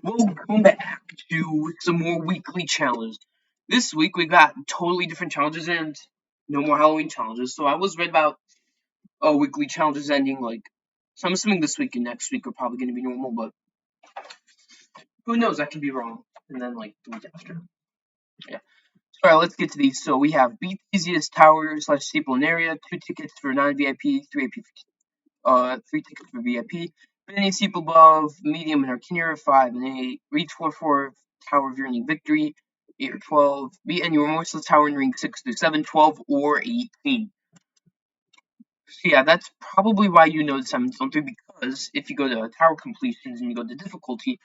Welcome back to some more weekly challenges. This week we got totally different challenges and no more Halloween challenges. So I was read about weekly challenges ending so I'm assuming this week and next week are probably going to be normal, but who knows? I could be wrong. And then the week after. Yeah. All right, let's get to these. So we have beat easiest tower / steeple in area, 2 tickets for non-VIP, 3 tickets for VIP. Any steeple above, medium and arcane, 5 and 8. Reach 4 tower of yearning victory, 8 or 12. Beat any remorseless tower in ring 6 through 7, 12 or 18. So yeah, that's probably why you know the 7 zone 3, because if you go to tower completions and you go to difficulty,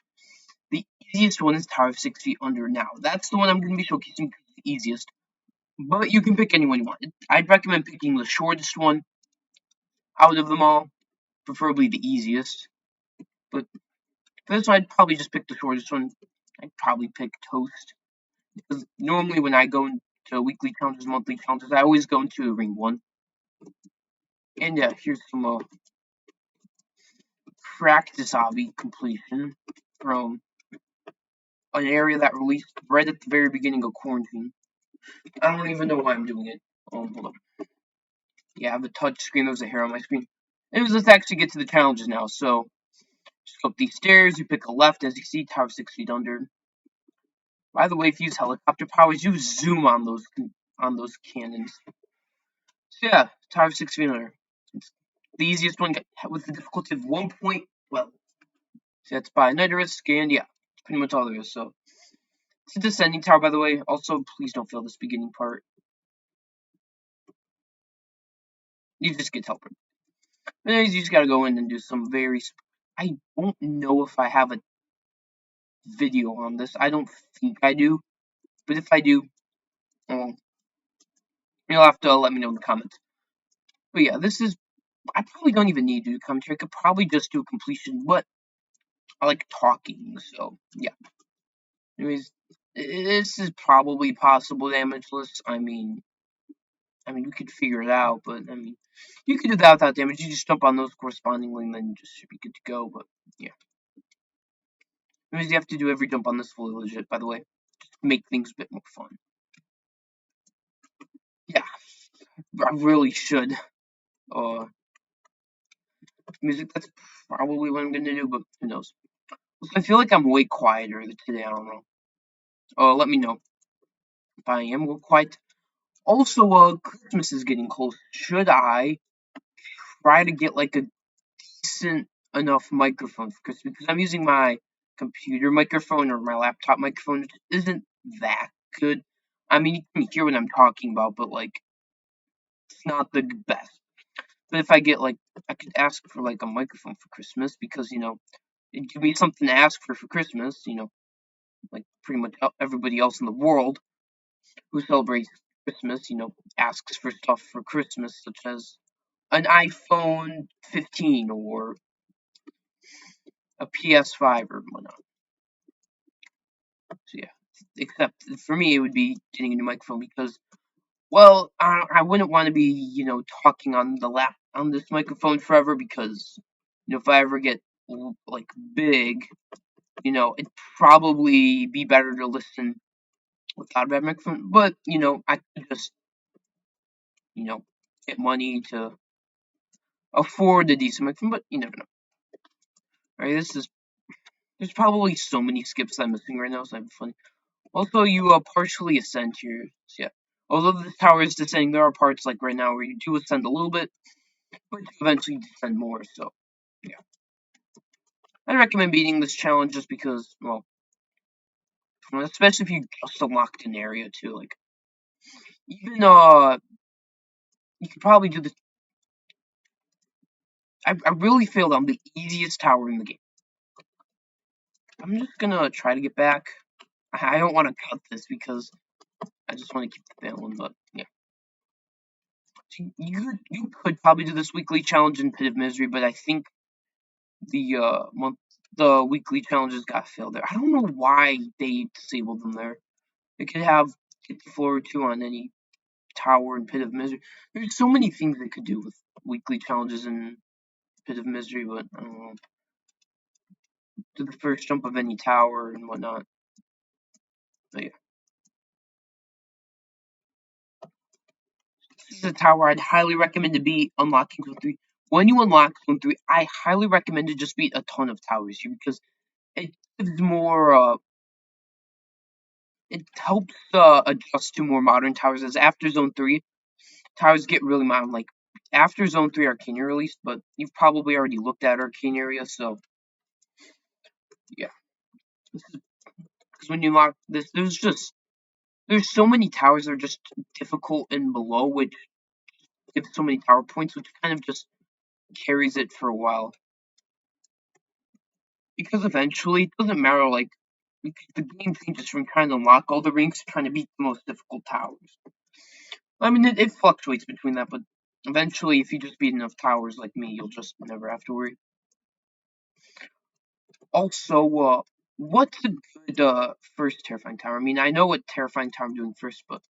the easiest one is tower of 6 feet under. Now, that's the one I'm going to be showcasing because it's the easiest. But you can pick any one you want. I'd recommend picking the shortest one out of them all, preferably the easiest. But for this one, I'd probably just pick the shortest one. I'd probably pick Toast. Because normally when I go into weekly challenges, monthly challenges, I always go into ring 1. And yeah, here's some practice obby completion from an area that released right at the very beginning of quarantine. I don't even know why I'm doing it. Hold on. Yeah, I have a touch screen. There's a hair on my screen. Anyways, let's actually get to the challenges now. So, just go up these stairs. You pick a left, as you see, tower 6 feet under. By the way, if you use helicopter powers, you zoom on those cannons. So yeah, tower 6 feet under. It's the easiest one with the difficulty of 1.12. So that's by Nitrous, and yeah, that's pretty much all there is. So it's a descending tower, by the way. Also, please don't fail this beginning part. You just get teleported. Anyways, you just gotta go in and do some very. I don't know if I have a video on this. I don't think I do, but if I do, you'll have to let me know in the comments. But yeah, this is. I probably don't even need to do commentary. I could probably just do a completion, but I like talking, so yeah. Anyways, this is probably possible damageless. I mean, we could figure it out, but I mean, you could do that without damage. You just jump on those correspondingly, and then you just should be good to go. But yeah, anyways, you have to do every jump on this fully legit. By the way, just to make things a bit more fun. Yeah, I really should. Music. That's probably what I'm gonna do, but who knows? I feel like I'm way quieter today. I don't know. Let me know if I am quiet. Also, Christmas is getting close. Should I try to get like a decent enough microphone for Christmas? Because I'm using my computer microphone or my laptop microphone, which isn't that good. I mean, you can hear what I'm talking about, but it's not the best. But if I get I could ask for a microphone for Christmas because it'd give me something to ask for Christmas. Like pretty much everybody else in the world who celebrates Christmas, asks for stuff for Christmas, such as an iPhone 15 or a PS5 or whatnot. So yeah, except for me, it would be getting a new microphone because, well, I wouldn't want to be, talking on this microphone forever because, if I ever get big, it'd probably be better to listen without a bad microphone. But I could just, get money to afford a decent microphone. But you never know. All right, there's probably so many skips I'm missing right now, so that'd be funny. Also, you partially ascend here. So yeah. Although the tower is descending, there are parts like right now where you do ascend a little bit, but you eventually descend more. So yeah, I recommend beating this challenge just because, well, especially if you just unlocked an area too. Even you could probably do this. I really failed on the easiest tower in the game. I'm just gonna try to get back. I don't want to cut this because I just want to keep the balance, but yeah. You could probably do this weekly challenge in Pit of Misery, but I think the weekly challenges got failed there. I don't know why they disabled them there. They could have hit the floor 2 on any tower in Pit of Misery. There's so many things they could do with weekly challenges in Pit of Misery, but I don't know. to the first jump of any tower and whatnot. But yeah, this is a tower I'd highly recommend to be unlocking Zone 3. When you unlock Zone 3, I highly recommend to just beat a ton of towers here because it gives more, it helps adjust to more modern towers. As after Zone 3, towers get really modern. Like after Zone 3 Arcane released, but you've probably already looked at Arcane area, so yeah. Because when you unlock this, there's so many towers that are just difficult and below, which give so many tower points, which kind of just carries it for a while. Because eventually, it doesn't matter, like, the game changes from trying to unlock all the rings to trying to beat the most difficult towers. I mean, it fluctuates between that, but eventually, if you just beat enough towers like me, you'll just never have to worry. Also, what's a good first terrifying tower? I mean, I know what terrifying tower I'm doing first, but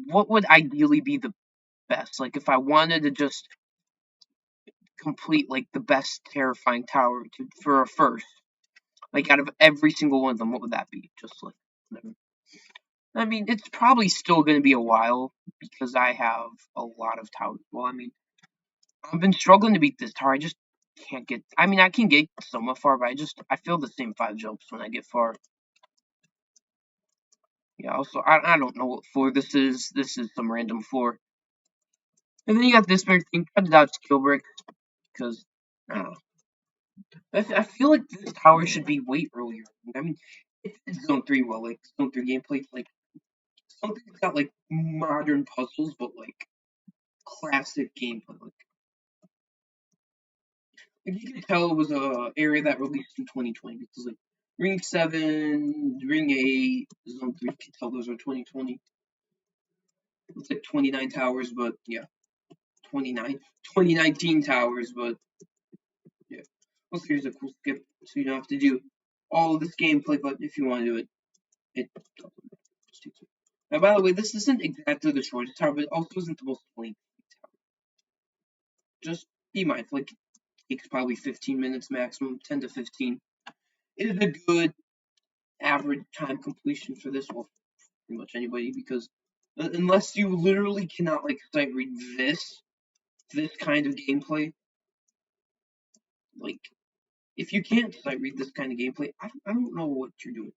what would ideally be the best? Like, if I wanted to just complete like the best terrifying tower for a first, like out of every single one of them, what would that be? Just like, whatever. I mean, it's probably still going to be a while because I have a lot of towers. Well, I mean, I've been struggling to beat this tower. I just can't get. I mean, I can get somewhat far, but I feel the same 5 jumps when I get far. Yeah. Also, I don't know what floor this is. This is some random floor. And then you got this weird thing. Try to dodge skill bricks because I don't know. I feel like this tower should be way earlier. I mean, it's Zone 3 well, like Zone 3 gameplay, like something that's got like modern puzzles, but like classic gameplay. Like you can tell it was a area that released in 2020 because like Ring 7, Ring 8, Zone 3, you can tell those are 2020. It's like 29 towers, but yeah, 2019 towers, but yeah. Also, here's a cool skip, so you don't have to do all of this gameplay, but if you want to do it, it just takes it. Now, by the way, this isn't exactly the shortest tower, but it also isn't the most lengthy tower. Just be mindful, like, it takes probably 15 minutes maximum, 10 to 15. It is a good average time completion for this, well, pretty much anybody, because unless you literally cannot, like, sight read this kind of gameplay, like, if you can't sight read this kind of gameplay, I don't know what you're doing.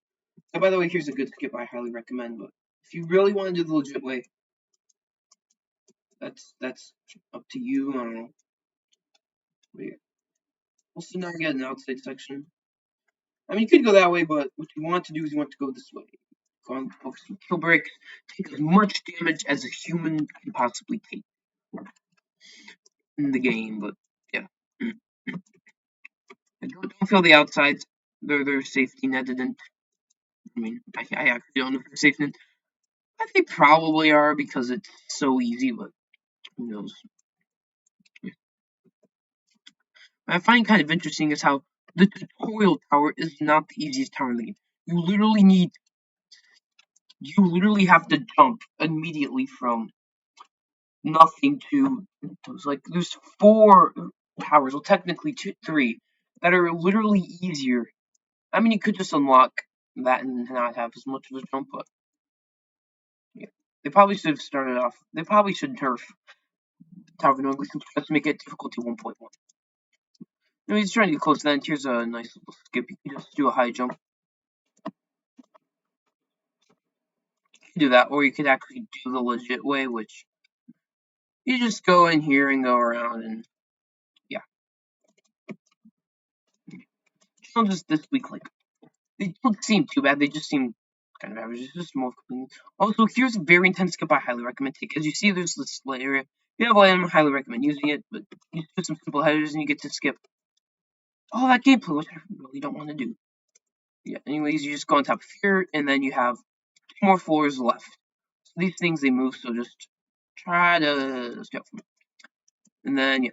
Now, by the way, here's a good skip I highly recommend, but if you really want to do the legit way, that's up to you. I don't know. But yeah. Also, now you got an outside section. I mean, you could go that way, but what you want to do is you want to go this way. Go on, focus on kill break, take as much damage as a human can possibly take in the game. But yeah, and don't feel the outsides. They're safety netted, and I mean, I actually don't know if they're safety netted. I think probably are because it's so easy, but who knows? What I find kind of interesting is how the tutorial tower is not the easiest tower in the game. You literally have to jump immediately from nothing to those. Like there's 4 towers, well technically 3 that are literally easier. I mean, you could just unlock that and not have as much of a jump, but yeah, they probably should have started off. They probably should nerf Tower of Nogle just to make it difficulty 1.1. No, he's trying to get close to that. And here's a nice little skip. You can just do a high jump. You can do that, or you could actually do the legit way, which you just go in here and go around, and yeah. Challenges this week, like they don't seem too bad. They just seem kind of average. It's just more clean. Also, here's a very intense skip I highly recommend take. As you see, there's this area. If you have item, I highly recommend using it, but you just do some simple headers and you get to skip all that gameplay, which I really don't want to do. Yeah, anyways, you just go on top of here, and then you have 2 more floors left. So these things, they move, so just try to skip them. And then, yeah.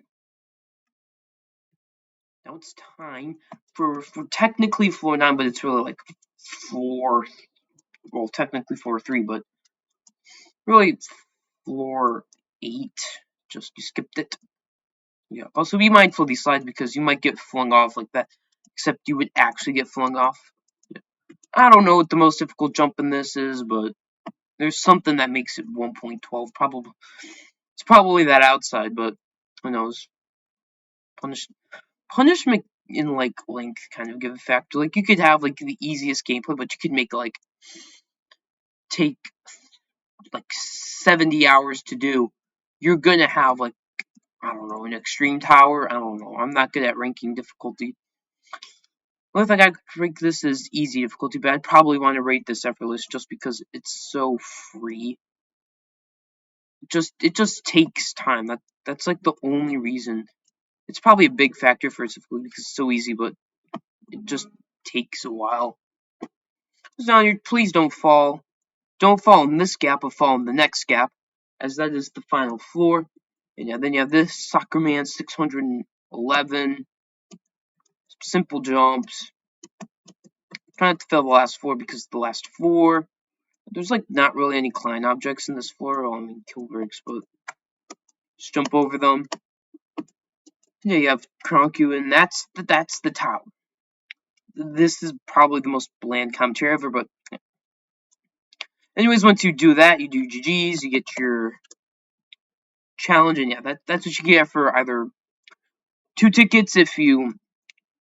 Now it's time for technically floor 9, but it's really like floor, well, technically floor 3, but really it's floor 8. Just you skipped it. Yeah. Also, be mindful of these slides because you might get flung off like that. except you would actually get flung off. I don't know what the most difficult jump in this is, but there's something that makes it 1.12. Probably it's probably that outside, but who knows? Punishment in like length kind of give a factor. Like you could have like the easiest gameplay, but you could make like take like 70 hours to do. You're gonna have like I don't know an extreme tower. I don't know. I'm not good at ranking difficulty. Well, if I could rank this as easy difficulty, but I'd probably want to rate this effortless just because it's so free. It just takes time. That's like the only reason. It's probably a big factor for its difficulty because it's so easy, but it just takes a while. So please don't fall. Don't fall in this gap, but fall in the next gap, as that is the final floor. And yeah, then you have this Soccer Man 611. Simple jumps. Trying to fill the last floor because the last floor. There's like not really any Klein objects in this floor. Well, I mean kill bricks, but just jump over them. Yeah, you have Kronku, and that's the top. This is probably the most bland commentary ever, but anyways, once you do that, you do GG's, you get your challenge, and yeah, that's what you get for either 2 tickets if you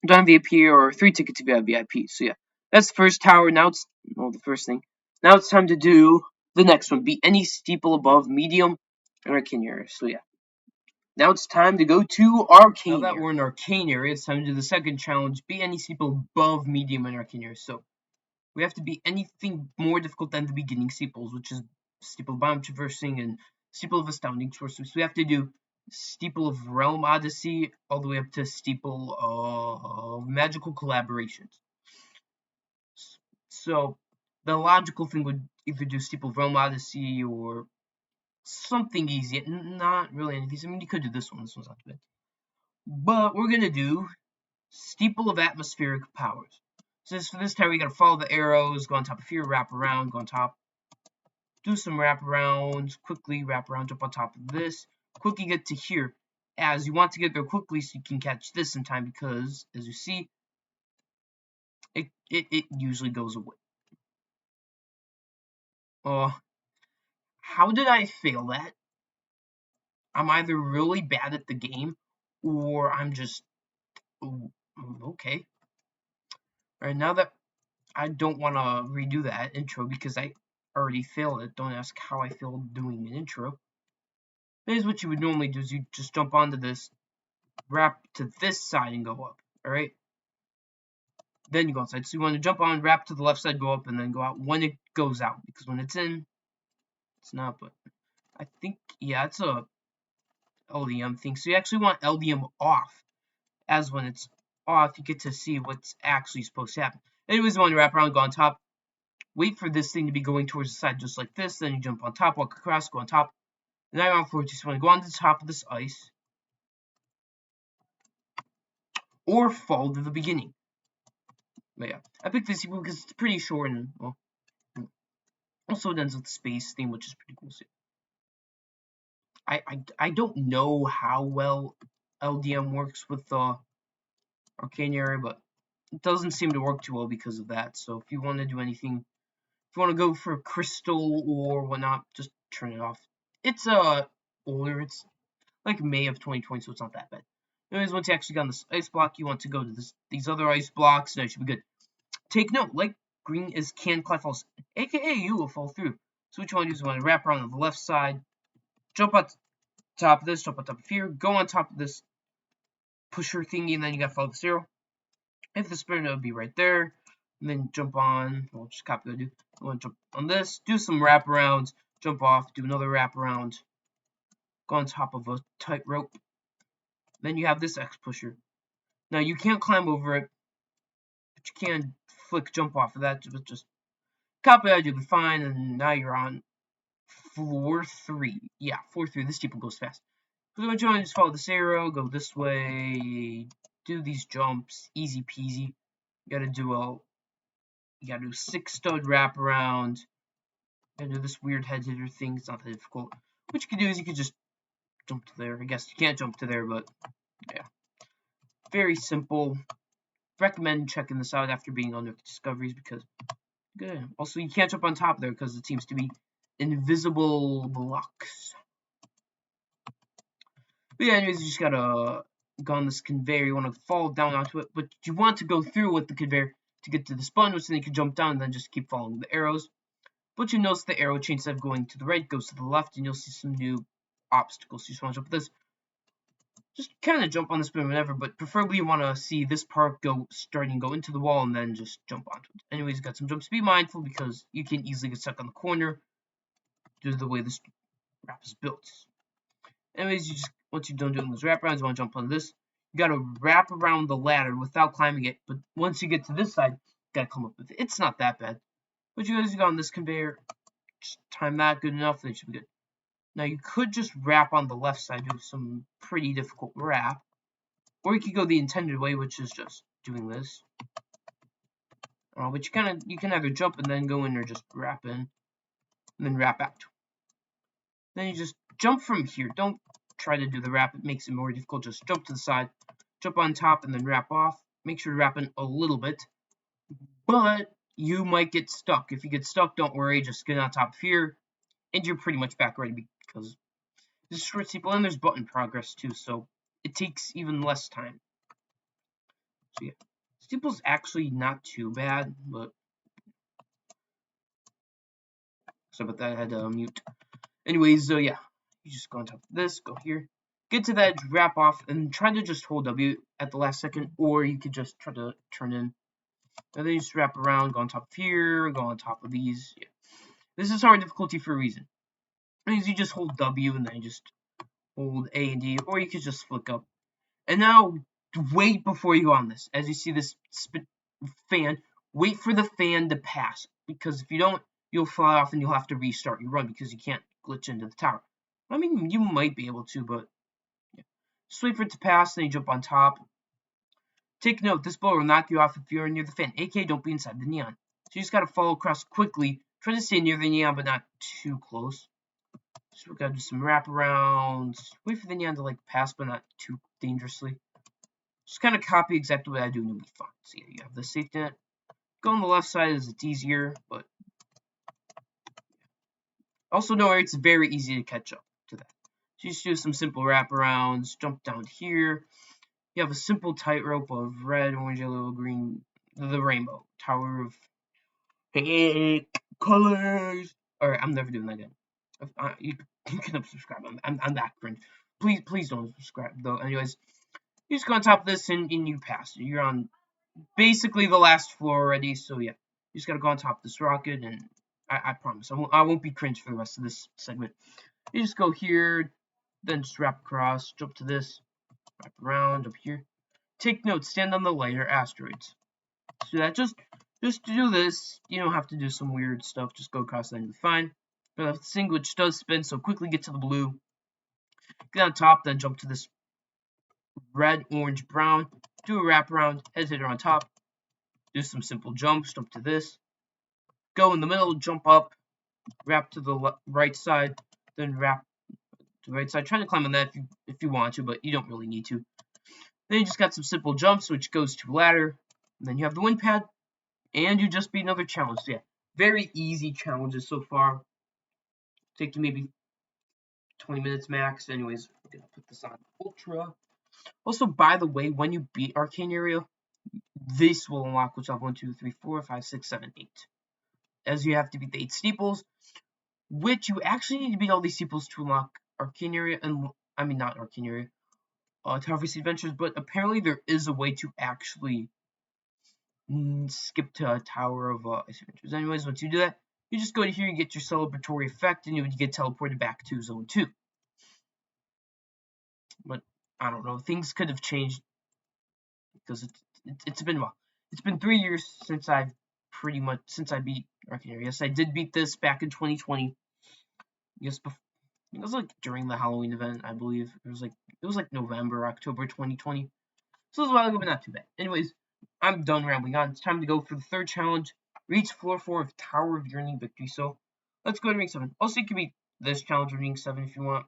don't have VIP, or 3 tickets if you have VIP. So yeah, that's the first tower. Now it's the first thing. Now it's time to do the next one. Beat any steeple above medium and arcane area. So yeah. Now it's time to go to arcane. Now that we're in arcane area, it's time to do the second challenge. Beat any steeple above medium and arcane area. So we have to beat anything more difficult than the beginning steeples, which is steeple of bomb traversing and steeple of astounding sorcery. So we have to do steeple of realm odyssey all the way up to steeple of magical collaborations. So the logical thing would either do steeple of realm odyssey or something easy. Not really anything. I mean, you could do this one. This one's not too bad. But we're gonna do steeple of atmospheric powers. So for this tower, you gotta follow the arrows, go on top of here, wrap around, go on top, do some wraparounds, quickly wrap around, jump on top of this, quickly get to here, as you want to get there quickly so you can catch this in time, because, as you see, it usually goes away. How did I fail that? I'm either really bad at the game, or I'm just, okay. Alright, now that I don't want to redo that intro because I already failed it. Don't ask how I failed doing an intro. Here's what you would normally do: is you just jump onto this, wrap to this side, and go up. All right. Then you go outside. So you want to jump on, wrap to the left side, go up, and then go out when it goes out. Because when it's in, it's not. But I think yeah, it's a LDM thing. So you actually want LDM off, as when it's off, you get to see what's actually supposed to happen. Anyways, you want to wrap around, go on top. Wait for this thing to be going towards the side just like this, then you jump on top, walk across, go on top. And now you're on floor 2, so you want to go on the top of this ice, or fall to the beginning. But yeah, I picked this because it's pretty short, and well, also it ends with the space theme, which is pretty cool. So I don't know how well LDM works with the arcane area, but it doesn't seem to work too well because of that. So if you want to do anything, if you want to go for crystal or whatnot, just turn it off. It's older. It's like May of 2020, so it's not that bad. Anyways, once you actually got on this ice block, you want to go to these other ice blocks, and it should be good. Take note, light green is can climb falls, aka you will fall through. So what you want to do is you want to wrap around on the left side, jump on top of this, jump on top of here, go on top of this pusher thingy, and then you got to follow this arrow. If the spinner, it'll be right there. And then jump on, we'll just copy what I do. I want to jump on this, do some wraparounds, jump off, do another wraparound, go on top of a tight rope. Then you have this X pusher. Now you can't climb over it, but you can flick jump off of that. But just copy that, you'll be fine. And now you're on floor 3. Yeah, floor 3. This steeple goes fast. So what you want to just follow this arrow, go this way, do these jumps, easy peasy. You gotta do 6 stud wraparound. You gotta do this weird head hitter thing. It's not that difficult. What you can do is you can just jump to there. I guess you can't jump to there, but yeah. Very simple. recommend checking this out after being on the discoveries because good. Also, you can't jump on top there because it seems to be invisible blocks. But yeah, anyways, you just gotta go on this conveyor. You want to fall down onto it, but you want to go through with the conveyor to get to the spawn, which then you can jump down and then just keep following the arrows. But you notice the arrow chain, instead of going to the right, goes to the left, and you'll see some new obstacles. So you just want to jump this. Just kind of jump on the spin whenever, but preferably you want to see this part go into the wall and then just jump onto it. Anyways, got some jumps. Be mindful because you can easily get stuck on the corner due to the way this wrap is built. Anyways, you just once you're done doing those wraparounds, you want to jump on this. You gotta wrap around the ladder without climbing it, but once you get to this side, you gotta come up with it. It's not that bad. But you guys go on this conveyor, just time that good enough, then it should be good. Now you could just wrap on the left side, do some pretty difficult wrap. Or you could go the intended way, which is just doing this. But you can either jump and then go in or just wrap in. And then wrap out. Then you just jump from here. Don't try to do the wrap, it makes it more difficult. Just jump to the side, jump on top, and then wrap off. Make sure to wrap in a little bit. But you might get stuck. If you get stuck, don't worry, just get on top of here. And you're pretty much back ready because this is short steeple and there's button progress too, so it takes even less time. So yeah, steeple's actually not too bad, but sorry about that, I had to mute. Anyways, yeah, you just go on top of this, go here, get to that edge, wrap off, and try to just hold W at the last second, or you could just try to turn in. And then you just wrap around, go on top of here, go on top of these. Yeah. This is hard difficulty for a reason. Because you just hold W and then you just hold A and D, or you could just flick up. And now, wait before you go on this. As you see this fan, wait for the fan to pass. Because if you don't, you'll fly off and you'll have to restart your run because you can't glitch into the tower. I mean, you might be able to, but yeah. Just wait for it to pass, then you jump on top. Take note, this blow will knock you off if you're near the fan, aka don't be inside the neon. So you just gotta follow across quickly. Try to stay near the neon, but not too close. So we gotta do some wraparounds. Wait for the neon to pass, but not too dangerously. Just kind of copy exactly what I do and you'll be fine. So yeah, you have the safety net. Go on the left side as it's easier, but also don't worry, it's very easy to catch up to that. So you just do some simple wraparounds, jump down here. You have a simple tightrope of red, orange, yellow, green, the rainbow. Tower of colors. Alright, I'm never doing that again. You can unsubscribe. I'm that cringe. Please don't subscribe though. Anyways, you just go on top of this and you pass. You're on basically the last floor already, so yeah. You just gotta go on top of this rocket, and I promise I won't be cringe for the rest of this segment. You just go here, then just wrap across, jump to this, wrap around up here. Take note, stand on the lighter asteroids. So that just to do this, you don't have to do some weird stuff. Just go across that and you'll be fine. But the thing which does spin, so quickly get to the blue. Get on top, then jump to this red, orange, brown. Do a wraparound, hesitate on top. Do some simple jumps, jump to this. Go in the middle, jump up, wrap to the right side, then wrap to the right side. Try to climb on that if you want to, but you don't really need to. Then you just got some simple jumps, which goes to ladder. And then you have the wind pad, and you just beat another challenge. So yeah, very easy challenges so far. Take you maybe 20 minutes max. Anyways, we're gonna put this on ultra. Also, by the way, when you beat Arcane Area, this will unlock which have 1, 2, 3, 4, 5, 6, 7, 8. As you have to beat the 8 steeples, which you actually need to beat all these steeples to unlock Arcane Area, and I mean not Arcane Area, Tower of Adventures, but apparently there is a way to actually skip to a Tower of Adventures. Anyways, once you do that, you just go to here, you get your celebratory effect, and you would get teleported back to Zone 2. But I don't know, things could have changed because it's been a while. It's been 3 years since I beat Arcane Area. Yes, I did beat this back in 2020. Yes, it was during the Halloween event, I believe. It was like November, October 2020. So it was a while ago, but not too bad. Anyways, I'm done rambling on. It's time to go for the third challenge. Reach floor 4 of Tower of Yearning Victory. So let's go to ring 7. Also, you can beat this challenge in ring 7 if you want.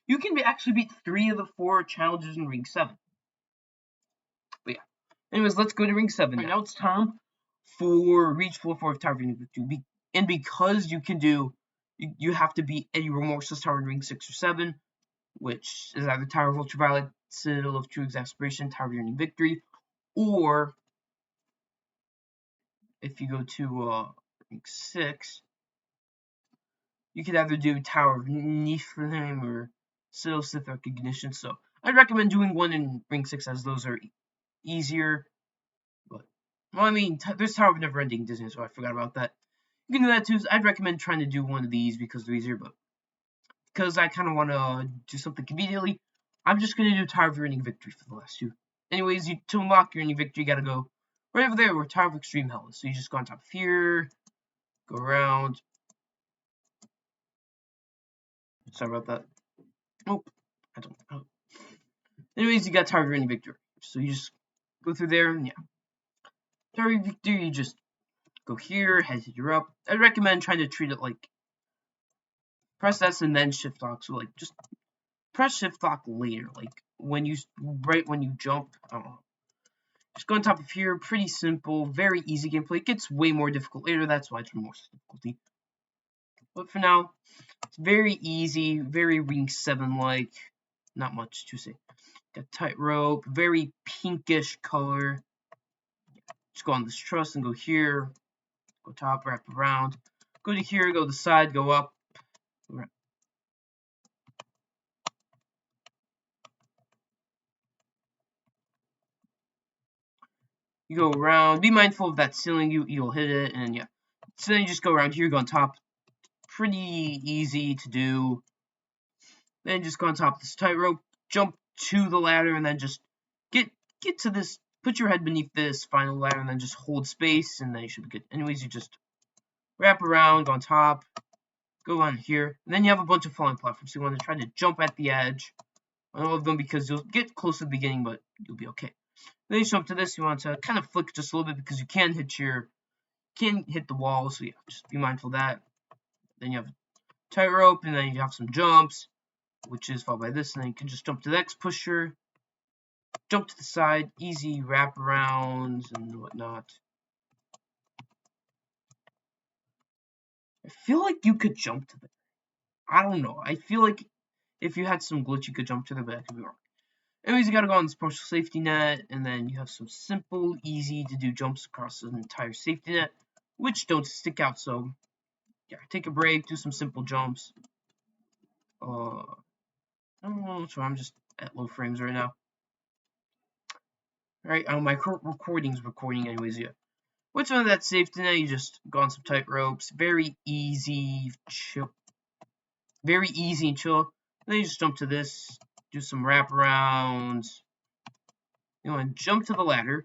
You can actually beat 3 of the 4 challenges in ring 7. But yeah. Anyways, let's go to ring 7. Right, now it's time for reach floor 4 of Tower of Unity Victory. And because you can do, you have to beat any remorseless tower in ring 6 or 7, which is either Tower of Ultraviolet, Citadel of True Exasperation, Tower of Unity Victory, or if you go to ring 6, you could either do Tower of Niflheim or Citadel of Sith Recognition. So I'd recommend doing one in ring 6 as those are easier. But, well, I mean, there's Tower of Neverending Disney, so I forgot about that. You can do that too. I'd recommend trying to do one of these because they're easier, but because I kind of want to do something conveniently, I'm just going to do Tower of Unity Victory for the last two. Anyways, to unlock your Unity Victory, you got to go right over there where Tower of Extreme Hell is. So you just go on top of here, go around. Sorry about that. Oh, I don't know. Anyways, you got Tower of Unity Victory. So you just go through there, and yeah. Tower of Victory, you just go here, hesitate up. I'd recommend trying to treat it like press S and then shift lock. So like just press shift lock later, like when you jump. I don't know. Just go on top of here. Pretty simple, very easy gameplay. It gets way more difficult later. That's why it's more difficulty. But for now, it's very easy, very ring 7 like. Not much to say. Got tightrope, very pinkish color. Just go on this truss and go here. Go top, wrap around. Go to here, go to the side, go up. You go around. Be mindful of that ceiling. You'll hit it, and yeah. So then you just go around here, go on top. Pretty easy to do. Then just go on top of this tightrope, jump to the ladder, and then just get to this. Put your head beneath this final ladder, and then just hold space, and then you should be good. Anyways, you just wrap around, go on top, go on here, and then you have a bunch of falling platforms. So you want to try to jump at the edge on all of them because you'll get close to the beginning, but you'll be okay. Then you jump to this. You want to kind of flick just a little bit because you can hit the wall. So yeah, just be mindful of that. Then you have tightrope, and then you have some jumps, which is followed by this, and then you can just jump to the X pusher, jump to the side, easy wraparounds and whatnot. I feel like you could jump to the. I don't know. I feel like if you had some glitch, you could jump to the back. I could be wrong. Anyways, you gotta go on this partial safety net, and then you have some simple, easy to do jumps across the entire safety net, which don't stick out. So yeah, take a break, do some simple jumps. I don't know, so I'm just at low frames right now. Alright, my recording's recording anyways, yeah. Once on that safety net, you just go on some tight ropes. Very easy, chill. Very easy and chill. Then you just jump to this, do some wraparounds. You want to jump to the ladder,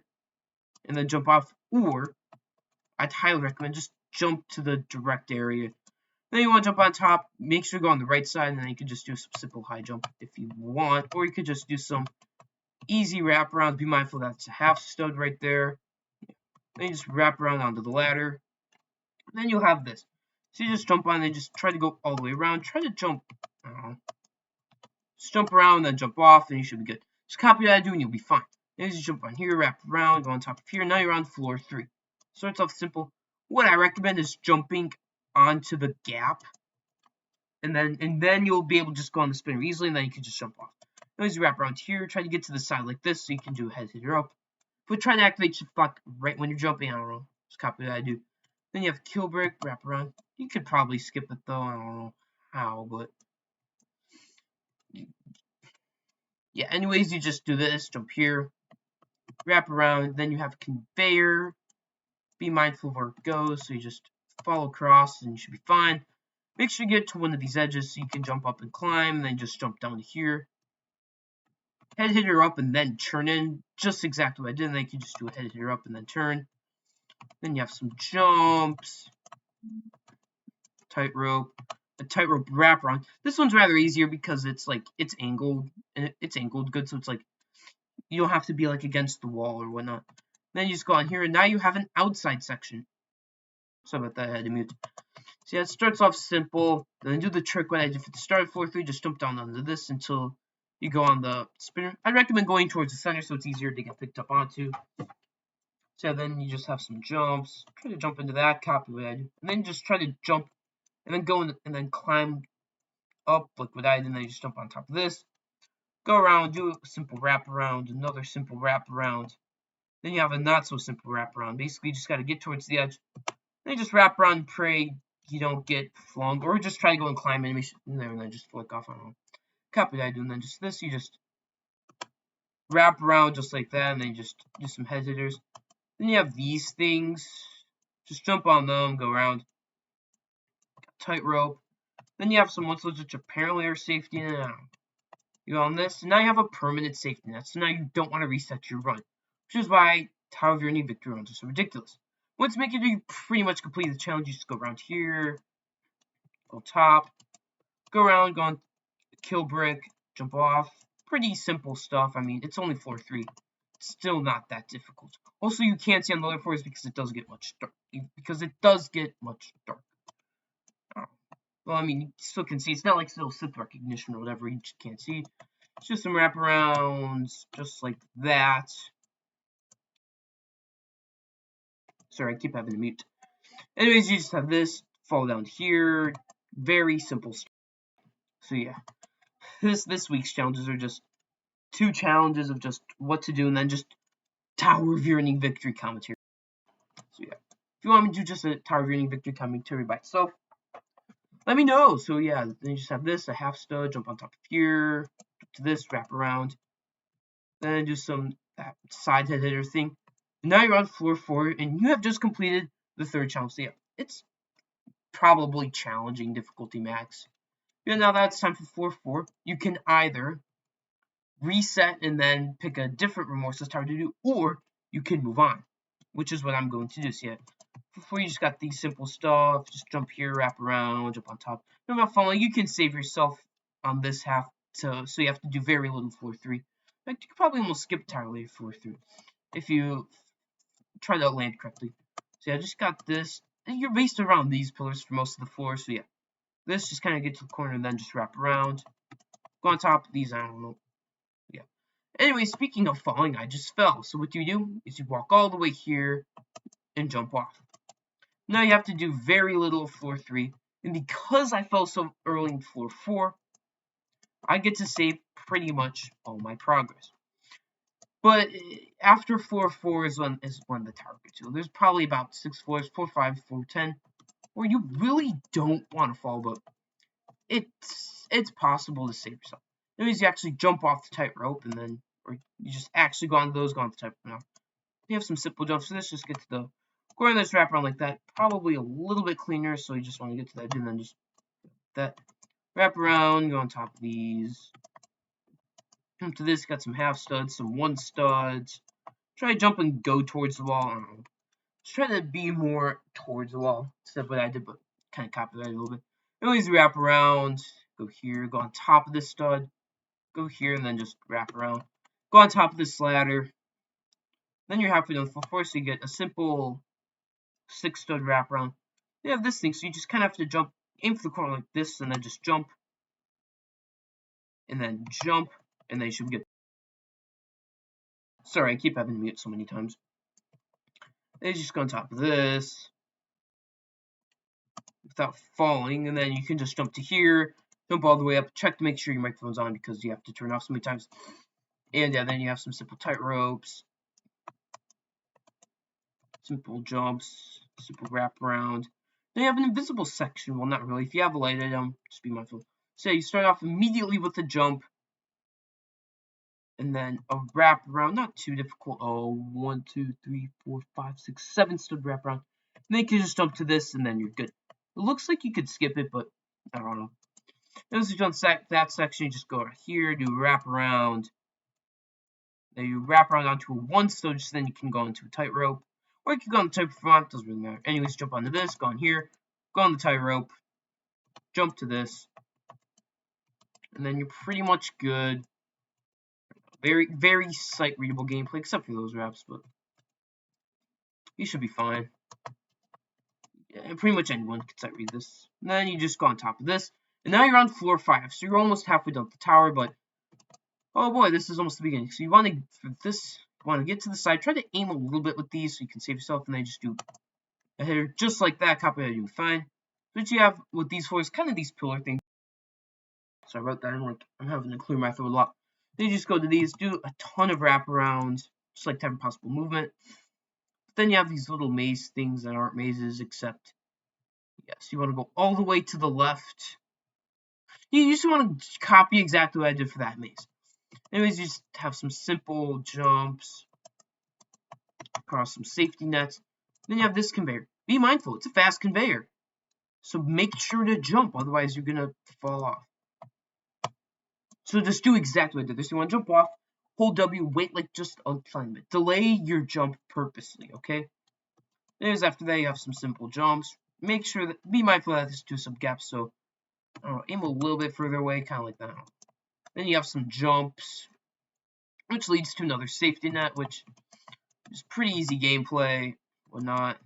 and then jump off, or I'd highly recommend just jump to the direct area. Then you want to jump on top, make sure you go on the right side, and then you can just do some simple high jump if you want, or you could just do some easy wraparounds. Be mindful that's a half stud right there. Then you just wrap around onto the ladder. And then you'll have this. So you just jump on and just try to go all the way around. Try to jump, I don't know. Just jump around, then jump off, and you should be good. Just copy what I do, and you'll be fine. Then you just jump on here, wrap around, go on top of here. Now you're on floor 3. Starts off simple. What I recommend is jumping onto the gap. And then you'll be able to just go on the spinner easily, and then you can just jump off. Now as you wrap around here, try to get to the side like this, so you can do a head hitter up. But try to activate shift lock right when you're jumping. I don't know. Just copy what I do. Then you have kill brick, wrap around. You could probably skip it though. I don't know how, but yeah. Anyways, you just do this. Jump here, wrap around. Then you have conveyor. Be mindful of where it goes. So you just follow across, and you should be fine. Make sure you get to one of these edges so you can jump up and climb. And then just jump down to here. Head hitter up and then turn in. Just exactly what I did. And then you can just do a head hitter up and then turn. Then you have some jumps. Tightrope. A tightrope wraparound. This one's rather easier because it's like it's angled and it's angled good, so it's like you don't have to be like against the wall or whatnot. Then you just go on here, and now you have an outside section. Sorry about that, I had to mute. So yeah, it starts off simple. Then do the trick what I did for the start of floor 3. Just jump down onto this until You go on the spinner. I'd recommend going towards the center so it's easier to get picked up onto. So then you just have some jumps. Try to jump into that, copy what I do. And then just try to jump and then go in and then climb up like what I did, and then you just jump on top of this. Go around, do a simple wrap around, another simple wrap around. Then you have a not so simple wrap around. Basically, you just got to get towards the edge. Then you just wrap around and pray you don't get flung, or just try to go and climb animation, and then just flick off on them. Copy what I do, and then just this, you just wrap around just like that, and then you just do some head hitters. Then you have these things. Just jump on them, go around. Tightrope. Then you have some ones which apparently are safety net. You go on this, and now you have a permanent safety net, so now you don't want to reset your run. Which is why Tower of Unity victory runs are so ridiculous. Once you pretty much complete the challenge, you just go around here, go top, go around, go on kill brick, jump off. Pretty simple stuff. I mean, it's only floor 3. It's still not that difficult. Also, you can't see on the other floors because it does get much dark. Well, I mean, you still can see. It's not like still synth recognition or whatever. You just can't see. It's just some wraparounds, just like that. Sorry, I keep having to mute. Anyways, you just have this. Fall down here. Very simple stuff. So yeah, this week's challenges are just 2 challenges of just what to do, and then just Tower of Unity victory commentary. So yeah, if you want me to do just a Tower of Unity victory commentary by itself, let me know. So yeah, then you just have this, a half stud, jump on top of here, to this, wrap around, then do some side head hitter thing. Now you're on floor 4, and you have just completed the 3rd challenge. So yeah, it's probably challenging difficulty max. Yeah, now that it's time for floor 4, you can either reset and then pick a different remorseless tower to do, or you can move on, which is what I'm going to do. So yeah, before you just got these simple stuff, just jump here, wrap around, jump on top. No matter falling, you can save yourself on this half, so you have to do very little floor 3. In fact, you could probably almost skip entirely floor 3 if you try to land correctly. So yeah, I just got this, and you're based around these pillars for most of the floor. So yeah, this just kind of get to the corner and then just wrap around. Go on top of these, I don't know. Yeah. Anyway, speaking of falling, I just fell. So what you do is you walk all the way here and jump off. Now you have to do very little of floor 3, and because I fell so early in floor 4, I get to save pretty much all my progress. But after floor 4 is when the tower gets you. There's probably about 6 floors, 4, 5, 4, 10, where you really don't want to fall, but it's possible to save yourself. That means you actually jump off the tightrope, and then, or you just actually go on those, go on the tightrope. Now, you have some simple jumps, so let's just get to the corner of this wrap around like that. Probably a little bit cleaner, so you just want to get to that, and then just that wrap around, go on top of these. Come to this, got some half studs, some 1 studs. Try to jump and go towards the wall. I don't know. Just try to be more towards the wall instead of what I did, but kind of copy that a little bit. Anyways, wrap around, go here, go on top of this stud, go here, and then just wrap around. Go on top of this ladder. Then you're halfway done with full force, so you get a simple 6 stud wrap around. You have this thing, so you just kind of have to jump, aim for the corner like this, and then just jump, and then you should get. Sorry, I keep having to mute so many times. Then you just go on top of this without falling, and then you can just jump to here, jump all the way up, check to make sure your microphone's on because you have to turn off so many times. And yeah, then you have some simple tight ropes, simple jumps, simple wrap around. Then you have an invisible section. Well, not really. If you have a light item, just be mindful. So you start off immediately with a jump, and then a wrap around. Not too difficult. Oh, 1, 2, 3, 4, 5, 6, 7 stud wrap around. And then you can just jump to this, and then you're good. It looks like you could skip it, but I don't know. Once you've done that section, you just go right here, do a wrap around. Then you wrap around onto a 1 stud, so then you can go into a tightrope. Or you can go on the tightrope front, doesn't really matter. Anyways, jump onto this, go on here, go on the tightrope, jump to this, and then you're pretty much good. Very, very sight readable gameplay, except for those wraps, but you should be fine. Yeah, pretty much anyone can sight read this. And then you just go on top of this, and now you're on floor 5, so you're almost halfway done with the tower, but Oh boy, this is almost the beginning. So you want to get to the side. Try to aim a little bit with these so you can save yourself, and then just do a hitter just like that. Copy that, you fine. What you have with these four is kind of these pillar things. So I wrote that in, like, I'm having to clear my throat a lot. Then you just go to these, do a ton of wraparounds, just like to have possible movement. But then you have these little maze things that aren't mazes, except, yes, you want to go all the way to the left. You just want to copy exactly what I did for that maze. Anyways, you just have some simple jumps across some safety nets. Then you have this conveyor. Be mindful, it's a fast conveyor. So make sure to jump, otherwise you're gonna fall off. So just do exactly what I did. So you want to jump off, hold W, wait like just a tiny bit. Delay your jump purposely, okay? There's after that you have some simple jumps. Make sure that, be mindful that there's some gaps, so aim a little bit further away, kind of like that. Then you have some jumps, which leads to another safety net, which is pretty easy gameplay, whatnot.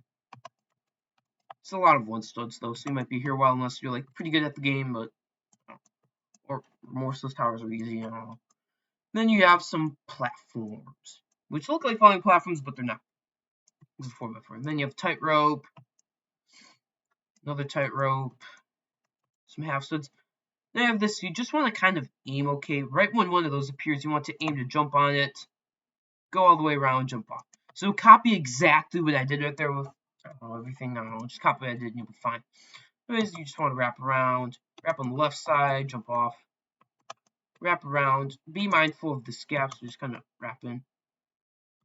It's a lot of one studs though, so you might be here a while unless you're like pretty good at the game, but or remorseless towers are easy, I don't know. Then you have some platforms, which look like falling platforms, but they're not. It's a 4x4. Then you have tightrope, another tightrope, some half studs. Then you have this. You just want to kind of aim okay. Right when one of those appears, you want to aim to jump on it, go all the way around, jump off. So copy exactly what I did right there with everything. I don't know, just copy what I did and you'll be fine. Anyways, you just want to wrap around, wrap on the left side, jump off, wrap around. Be mindful of the gaps, so just kind of wrap in.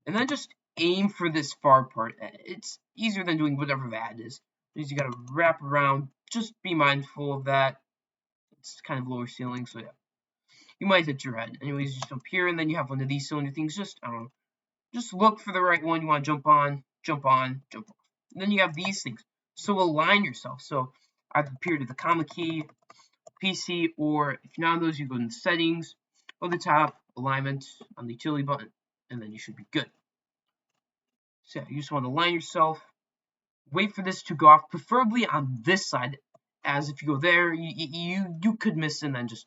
And then just aim for this far part. It's easier than doing whatever that is. Because you gotta wrap around. Just be mindful of that. It's kind of lower ceiling, so yeah. You might hit your head. Anyways, just jump here, and then you have one of these cylinder things. Just, I don't know. Just look for the right one. You want to jump on, jump off. And then you have these things. So align yourself. So either appear to the comma key, PC, or if you're not on those, you go to the settings, or the top, alignment on the utility button, and then you should be good. So yeah, you just want to align yourself. Wait for this to go off, preferably on this side, as if you go there, you could miss and then just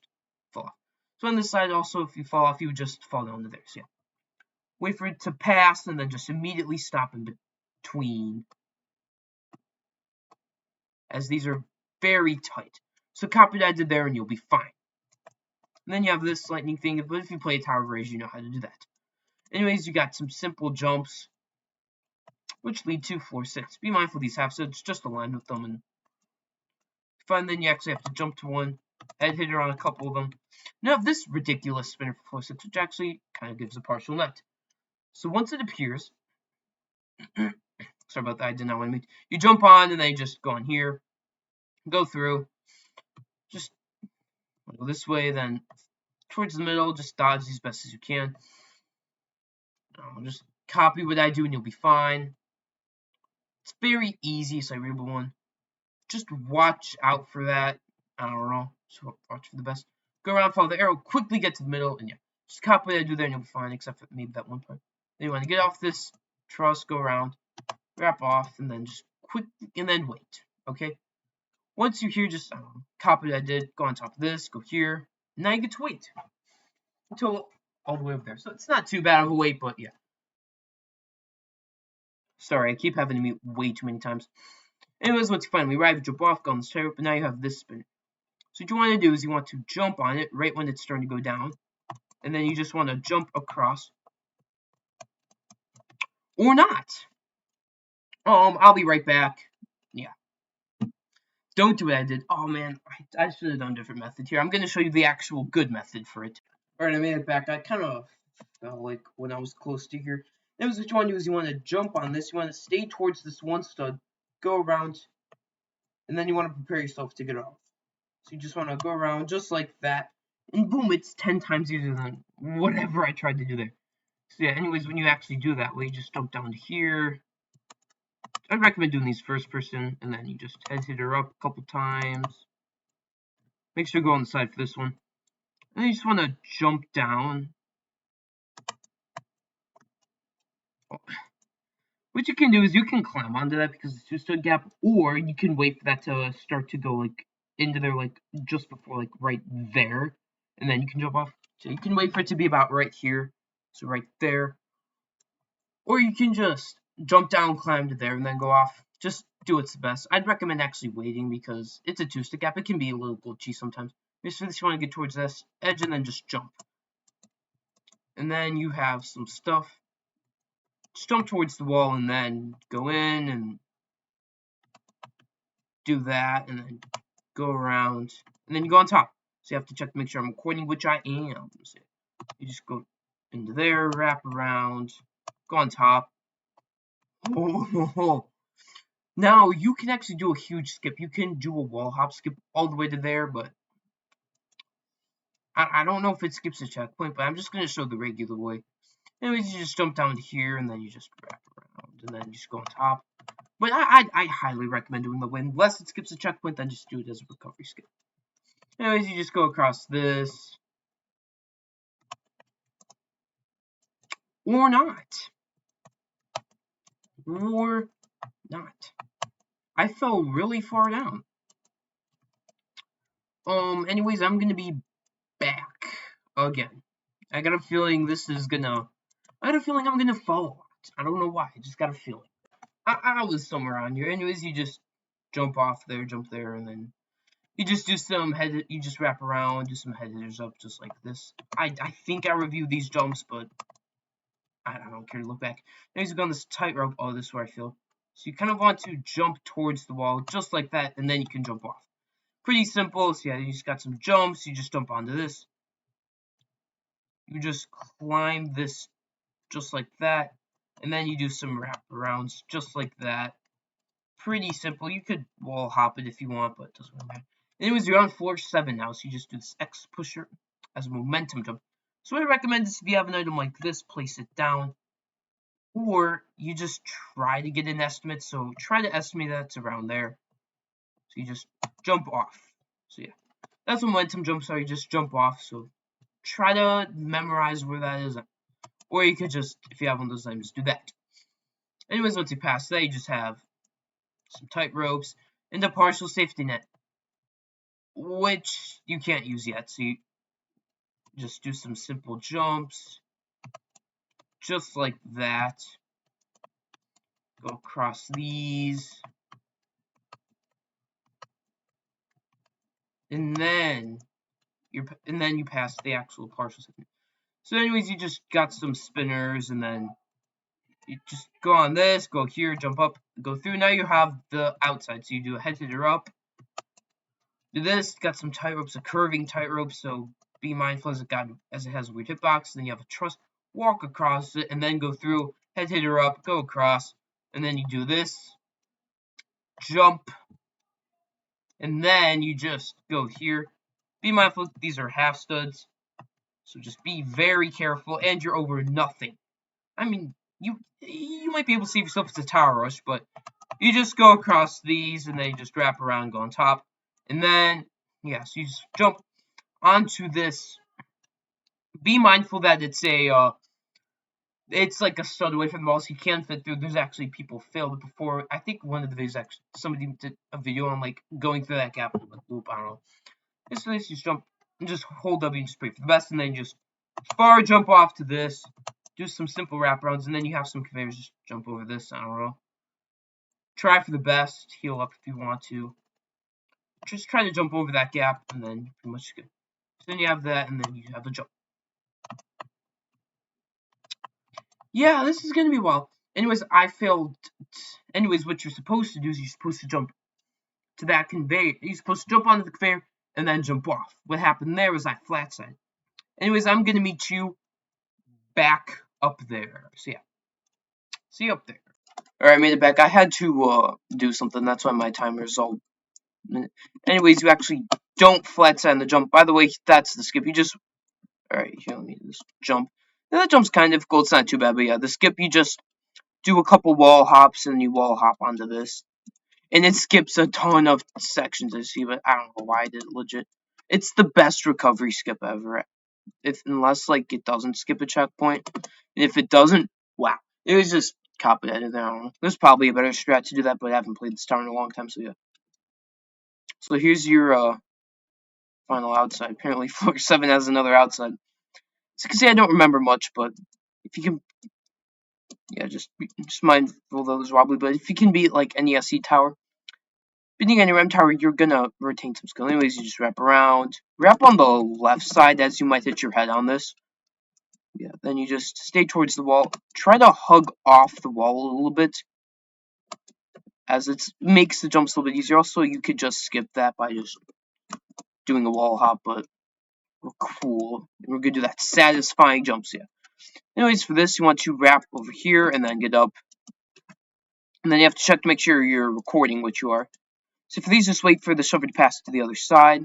fall off. So on this side also, if you fall off, you would just fall down to there. So yeah. Wait for it to pass and then just immediately stop in between, as these are very tight. So copy what I did there and you'll be fine. And then you have this lightning thing, but if you play a Tower of Rage, you know how to do that. Anyways, you got some simple jumps, which lead to floor 6. Be mindful of these half studs, just align with them, and fun. Then you actually have to jump to one, head hitter on a couple of them. Now have this ridiculous spinner for floor 6, which actually kind of gives a partial net. So once it appears, sorry about that, I did not want to make, you jump on and then you just go on here, go through, just go this way, then towards the middle, just dodge as best as you can. Just copy what I do and you'll be fine. It's very easy, so I read one. Just watch out for that. I don't know. So watch for the best. Go around, follow the arrow, quickly get to the middle, and yeah. Just copy what I do there and you'll be fine, except for maybe that one part. Then you want to get off this truss, go around, wrap off, and then just quick, and then wait. Okay? Once you're here, just copy what I did, go on top of this, go here. Now you get to wait until all the way over there. So it's not too bad of a wait, but yeah. Sorry, I keep having to mute way too many times. Anyways, once you finally arrive, you jump off, go on the chair, but now you have this spinner. So what you want to do is you want to jump on it right when it's starting to go down. And then you just want to jump across. Or not. I'll be right back. Yeah. Don't do what I did. Oh man, I should have done a different method here. I'm going to show you the actual good method for it. Alright, I made it back. I kind of felt like when I was close to here. Anyways, what you want to do is you want to jump on this. You want to stay towards this one stud. Go around. And then you want to prepare yourself to get off. So you just want to go around just like that. And boom, it's 10 times easier than whatever I tried to do there. So yeah, anyways, when you actually do that, you just jump down to here. I'd recommend doing these first person, and then you just head hitter up a couple times. Make sure to go on the side for this one. And you just want to jump down. What you can do is you can climb onto that because it's just a gap, or you can wait for that to start to go like into there, like just before, like right there, and then you can jump off. So you can wait for it to be about right here. So right there. Or you can just jump down, climb to there, and then go off. Just do what's the best. I'd recommend actually waiting because it's a two-stick gap. It can be a little glitchy sometimes. Just for this, you want to get towards this edge and then just jump. And then you have some stuff. Just jump towards the wall and then go in and do that and then go around. And then you go on top. So you have to check to make sure I'm recording, which I am. So you just go into there, wrap around, go on top. Oh, now you can actually do a huge skip. You can do a wall hop skip all the way to there, but I don't know if it skips a checkpoint, but I'm just going to show the regular way. Anyways, you just jump down to here, and then you just wrap around, and then you just go on top. But I highly recommend doing the way. Unless it skips a checkpoint, then just do it as a recovery skip. Anyways, you just go across this. Or not. Or not. I fell really far down. Anyways, I'm gonna be back again. I got a feeling this is gonna. I got a feeling I'm gonna fall a lot. I don't know why. I just got a feeling. I was somewhere around here. Anyways, you just jump off there, jump there, and then you just do some head. You just wrap around, do some head hitters up, just like this. I think I reviewed these jumps, but I don't care to look back. Anyways, you go on this tightrope. Oh, this is where I feel. So you kind of want to jump towards the wall, just like that, and then you can jump off. Pretty simple. So yeah, you just got some jumps. You just jump onto this. You just climb this just like that. And then you do some wraparounds just like that. Pretty simple. You could wall hop it if you want, but it doesn't really matter. Anyways, you're on floor 7 now, so you just do this X pusher as a momentum jump. So what I recommend is if you have an item like this, place it down. Or you just try to get an estimate. So try to estimate that's around there. So you just jump off. So yeah, that's what momentum jumps are. You just jump off. So try to memorize where that is. Or you could just, if you have one of those items, do that. Anyways, once you pass that, you just have some tight ropes and a partial safety net, which you can't use yet. So you just do some simple jumps, just like that. Go across these. And then you pass the actual partial safety net. So anyways, you just got some spinners, and then you just go on this, go here, jump up, go through. Now you have the outside. So you do a head hitter up. Do this, got some tight ropes, a curving tight rope, so be mindful as it has a weird hitbox. Then you have a truss, walk across it, and then go through, head hitter up, go across, and then you do this, jump, and then you just go here. Be mindful, these are half studs, so just be very careful, and you're over nothing. I mean, you might be able to save yourself with a tower rush, but you just go across these, and then you just wrap around, go on top, and then, yeah, so you just jump onto this. Be mindful that it's like a stud away from the wall, so you can fit through. There's actually people failed it before. I think one of the videos actually somebody did a video on like going through that gap with a loop. I don't know. Just you just jump and just hold W and just pray for the best, and then just far jump off to this. Do some simple wraparounds, and then you have some conveyors. Just jump over this. I don't know. Try for the best. Heal up if you want to. Just try to jump over that gap, and then you're pretty much good. So then you have that, and then you have the jump. Yeah, this is gonna be wild. Anyways, I failed. Anyways, what you're supposed to do is you're supposed to jump to that conveyor. You're supposed to jump onto the conveyor and then jump off. What happened there was I flat side. Anyways, I'm gonna meet you back up there. So yeah, see you up there. Alright, I made it back. I had to do something. That's why my timer is all. Anyways, you actually don't flat side on the jump. By the way, that's the skip. You just. Alright, here, let me just jump. Now, that jump's kind of difficult. It's not too bad, but yeah, the skip you just do a couple wall hops and you wall hop onto this. And it skips a ton of sections, I see, but I don't know why I did it legit. It's the best recovery skip ever. Unless like it doesn't skip a checkpoint. And if it doesn't, wow. It was just cop it edited. I don't know. There's probably a better strat to do that, but I haven't played this tower in a long time, so yeah. So here's your final outside. Apparently floor 7 has another outside. So you can see I don't remember much, but if you can, yeah, just mindful of those wobbly. But if you can beat like any SC tower, beating any rem tower, you're gonna retain some skill. Anyways, you just wrap around, wrap on the left side as you might hit your head on this. Yeah, then you just stay towards the wall. Try to hug off the wall a little bit, as it makes the jumps a little bit easier. Also, you could just skip that by just doing a wall hop, but we're cool. We're gonna do that satisfying jumps, yeah. Anyways, for this, you want to wrap over here and then get up. And then you have to check to make sure you're recording, which you are. So for these, just wait for the shover to pass to the other side.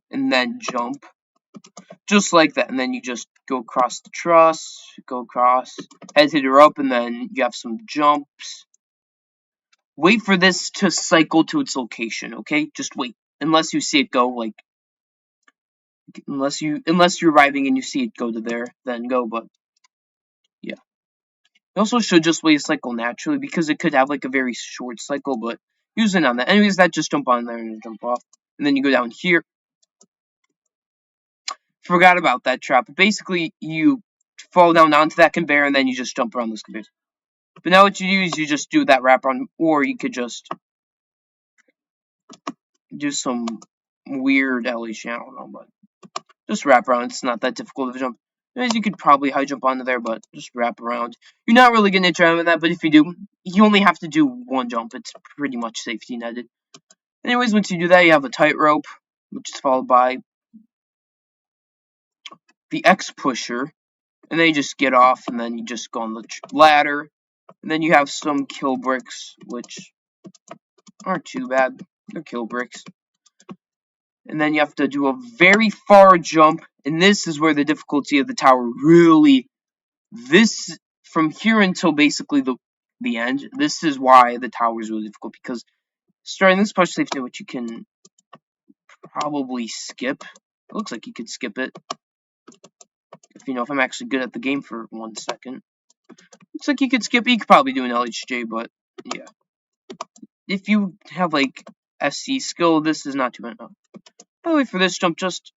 And then jump. Just like that. And then you just go across the truss, go across, head hitter up, and then you have some jumps. Wait for this to cycle to its location, okay? Just wait. Unless you see it go, like, unless you're arriving and you see it go to there, then go, but, yeah. You also should just wait a cycle naturally, because it could have, like, a very short cycle, but using on that. Anyways, that just jump on there and jump off. And then you go down here. Forgot about that trap. Basically, you fall down onto that conveyor, and then you just jump around this conveyor. But now what you do is you just do that wrap on, or you could just do some weird elevation, I don't know, but just wrap around. It's not that difficult of a jump. As you could probably high jump onto there, but just wrap around. You're not really going to try with that, but if you do, you only have to do one jump. It's pretty much safety netted. Anyways, once you do that, you have a tightrope, which is followed by the X pusher, and then you just get off, and then you just go on the ladder, and then you have some kill bricks, which aren't too bad. They're kill bricks. And then you have to do a very far jump, and this is where the difficulty of the tower really, this, from here until basically the end, this is why the tower is really difficult, because starting this push safety, which you can probably skip, it looks like you could skip it, if I'm actually good at the game for 1 second. Looks like you could skip it. You could probably do an LHJ, but yeah. If you have like SC skill, this is not too bad. By the way, for this jump, just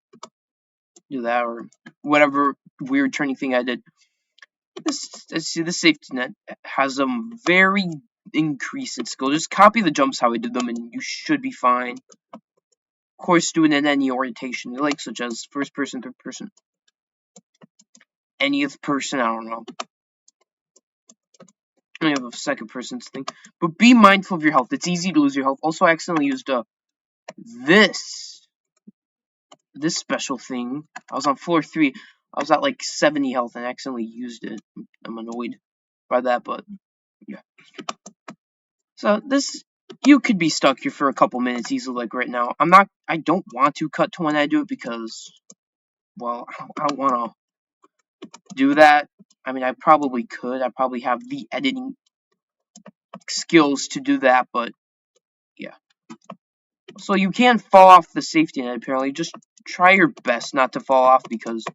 do that or whatever weird turning thing I did. This safety net has a very increase in skill. Just copy the jumps how I did them, and you should be fine. Of course, do it in any orientation, like such as first person, third person, anyth person. I don't know. I have a second person's thing, but be mindful of your health. It's easy to lose your health. Also, I accidentally used this special thing. I was on floor 3. I was at like 70 health and I accidentally used it. I'm annoyed by that, but yeah. So this, you could be stuck here for a couple minutes easily, like right now. I don't want to cut to when I do it because, well, I don't want to do that. I mean, I probably could. I probably have the editing skills to do that, but yeah. So you can fall off the safety net, apparently. Just try your best not to fall off, because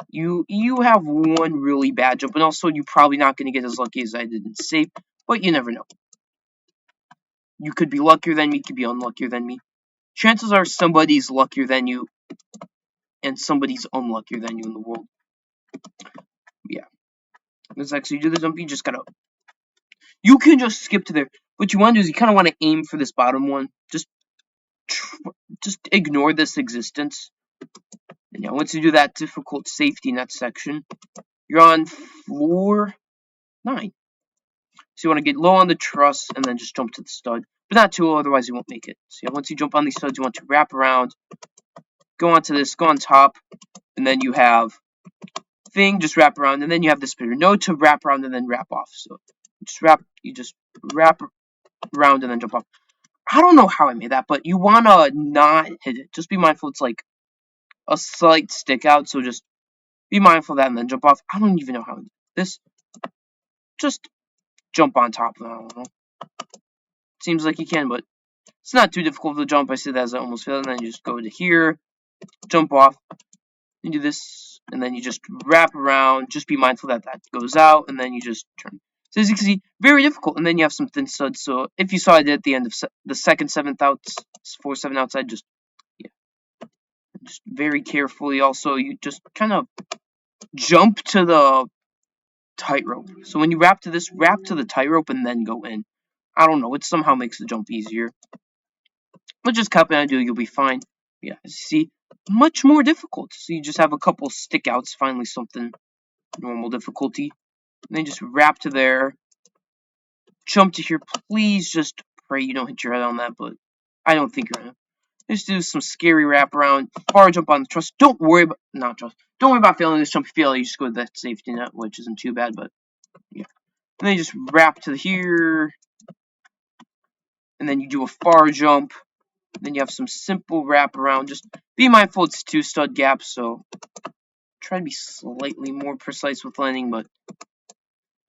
you have one really bad jump, and also you're probably not going to get as lucky as I did in safe, but you never know. You could be luckier than me, you could be unluckier than me. Chances are somebody's luckier than you, and somebody's unluckier than you in the world. Yeah. Let's actually do the jump. You just gotta... You can just skip to there. What you want to do is you kind of want to aim for this bottom one. Just ignore this existence. And yeah, once you do that difficult safety net section, you're on floor 9. So you want to get low on the truss and then just jump to the stud. But not too low, otherwise you won't make it. So yeah, once you jump on these studs, you want to wrap around, go onto this, go on top, and then you have thing, just wrap around, and then you have the spinner. No to wrap around and then wrap off. So you just wrap around and then jump off. I don't know how I made that, but you want to not hit it. Just be mindful it's like a slight stick out, so just be mindful of that and then jump off. I don't even know how I did this. Just jump on top of it. I don't know. Seems like you can, but it's not too difficult to jump. I said that as I almost failed, and then you just go to here, jump off, and do this, and then you just wrap around. Just be mindful that that goes out, and then you just turn. So as you can see, very difficult. And then you have some thin studs. So if you saw it at the end of the second 7th outs, 4-7 outside, just Just very carefully. Also, you just kind of jump to the tightrope. So when you wrap to the tightrope and then go in. I don't know, it somehow makes the jump easier. But just copy and do, you'll be fine. Yeah, see, much more difficult. So you just have a couple stick outs, finally something normal difficulty. And then just wrap to there. Jump to here. Please just pray you don't hit your head on that, but I don't think you're gonna. Just do some scary wraparound. Far jump on the trust. Don't worry about Don't worry about failing this jump. If you fail, you just go to that safety net, which isn't too bad, but yeah. And then you just wrap to here. And then you do a far jump. Then you have some simple wraparound. Just be mindful it's 2 stud gaps, so try to be slightly more precise with landing, but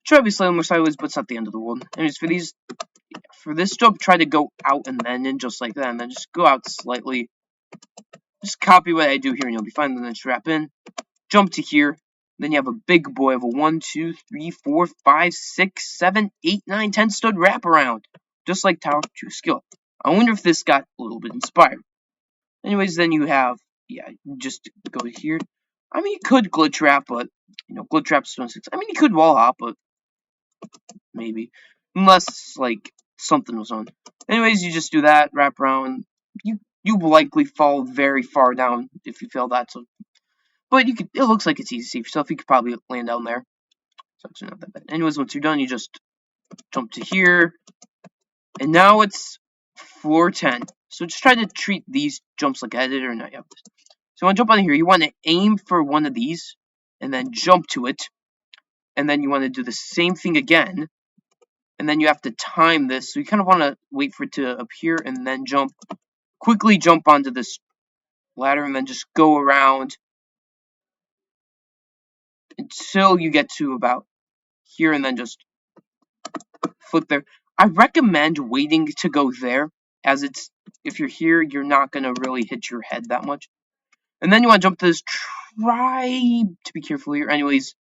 try to be slightly more sideways, but it's not the end of the world. Anyways, for this jump, try to go out and then in just like that, and then just go out slightly. Just copy what I do here, and you'll be fine. Then just wrap in, jump to here. Then you have a big boy of a 1, 2, 3, 4, 5, 6, 7, 8, 9, 10 stud wraparound, just like Tower 2 skill. I wonder if this got a little bit inspired. Anyways, then you have, yeah, just go here. I mean, you could glitch wrap, but, glitch wrap's 26. I mean, you could wall hop, but maybe. Unless, like, something was on. Anyways, you just do that, wrap around. You will likely fall very far down if you fail that, so. But it looks like it's easy to see for yourself. You could probably land down there. So it's not that bad. Anyways, once you're done, you just jump to here. And now it's floor 10. So just try to treat these jumps like I did or not. So you want to jump on here. You want to aim for one of these and then jump to it. And then you want to do the same thing again. And then you have to time this. So you kind of want to wait for it to appear and then jump. Quickly jump onto this ladder and then just go around until you get to about here and then just flip there. I recommend waiting to go there, as if you're here, you're not going to really hit your head that much. And then you want to jump to this. Try to be careful here. Anyways,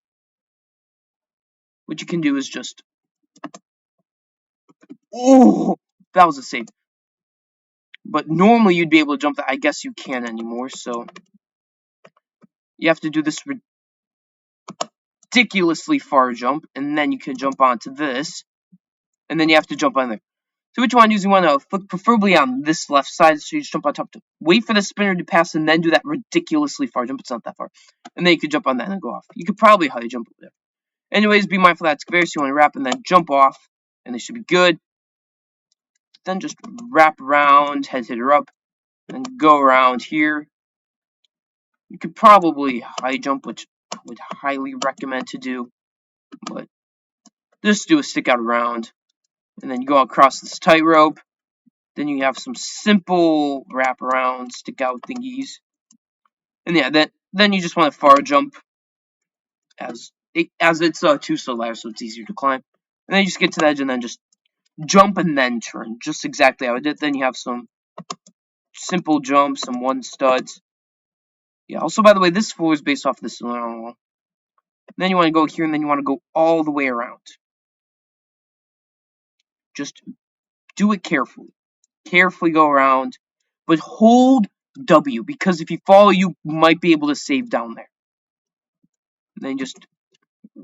what you can do is just... Oh, that was a save. But normally you'd be able to jump that. I guess you can't anymore, so... You have to do this ridiculously far jump, and then you can jump onto this. And then you have to jump on there. So what you want to do is you want to flip preferably on this left side, so you just jump on top to wait for the spinner to pass and then do that ridiculously far jump. It's not that far. And then you can jump on that and go off. You could probably high jump over there. Anyways, be mindful that's conveyor, so you want to wrap and then jump off, and they should be good. Then just wrap around, head hitter up, and go around here. You could probably high jump, which I would highly recommend to do, but just do a stick out around. And then you go across this tightrope. Then you have some simple wraparound stick out thingies. And yeah, then you just want to far jump as it's a 2-stud ladder, so it's easier to climb. And then you just get to the edge and then just jump and then turn. Just exactly how I did. Then you have some simple jumps, some 1 studs. Yeah, also by the way, this floor is based off this one. Then you want to go here and then you want to go all the way around. Just do it carefully. Carefully go around, but hold W, because if you fall, you might be able to save down there. And then just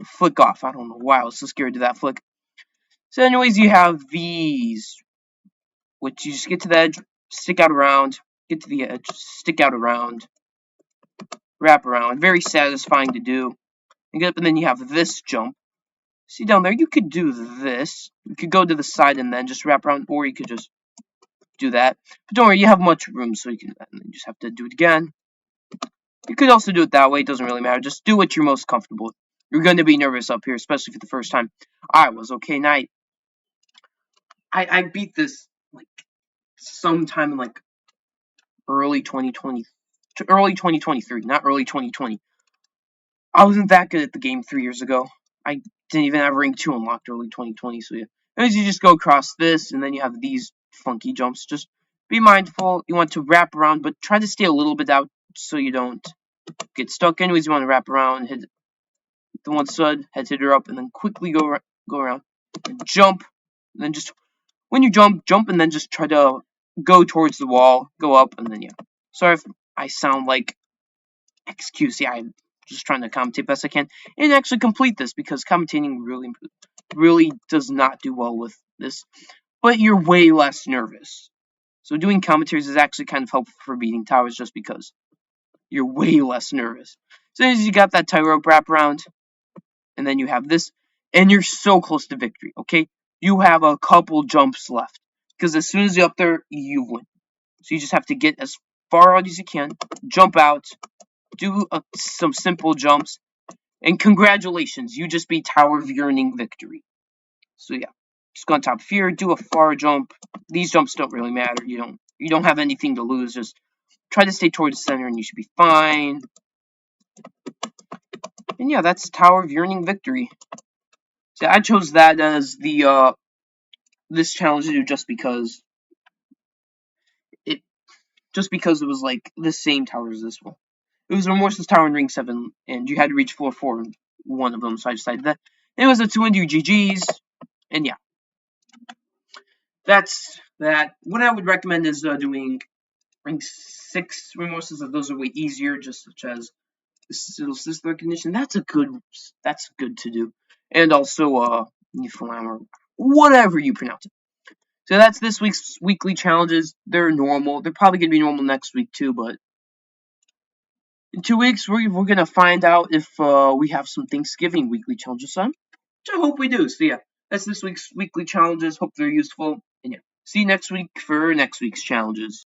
flick off. I don't know why I was so scared to that flick. So anyways, you have these, which you just get to the edge, stick out around, get to the edge, stick out around, wrap around. Very satisfying to do. And get up, and then you have this jump. See down there, you could do this. You could go to the side and then just wrap around, or you could just do that. But don't worry, you have much room, so you can and then just have to do it again. You could also do it that way, it doesn't really matter. Just do what you're most comfortable with. You're going to be nervous up here, especially for the first time. I was, okay, night. I beat this, like, sometime in, like, early 2023, not early 2020. I wasn't that good at the game 3 years ago. I didn't even have rank 2 unlocked early 2020, so yeah. As you just go across this, and then you have these funky jumps. Just be mindful. You want to wrap around, but try to stay a little bit out so you don't get stuck. Anyways, you want to wrap around, hit the 1 stud, head hitter up, and then quickly go around and jump. And then just when you jump, and then just try to go towards the wall, go up, and then yeah. Sorry if I sound like XQC. I'm just trying to commentate best I can and actually complete this because commentating really does not do well with this. But you're way less nervous. So doing commentaries is actually kind of helpful for beating towers just because you're way less nervous. So as you got that tightrope wraparound, and then you have this, and you're so close to victory, okay? You have a couple jumps left. Because as soon as you're up there, you win. So you just have to get as far out as you can, jump out, do some simple jumps, and congratulations, you just beat Tower of Yearning Victory. So yeah, just go on top of here, do a far jump. These jumps don't really matter. You don't have anything to lose. Just try to stay towards the center, and you should be fine. And yeah, that's Tower of Yearning Victory. So I chose that as the this challenge to do it because it was like the same tower as this one. It was Remorseless Tower in Ring 7, and you had to reach floor 4 in one of them, so I decided that. And it was a 2 GG's, and yeah. That's that. What I would recommend is doing Ring 6 Remorseless, those are way easier, just such as system recognition. That's good to do. And also, or whatever you pronounce it. So that's this week's weekly challenges. They're normal. They're probably going to be normal next week too, but in 2 weeks we're going to find out if we have some Thanksgiving weekly challenges on, which I hope we do. So yeah, that's this week's weekly challenges. Hope they're useful. And yeah, see you next week for next week's challenges.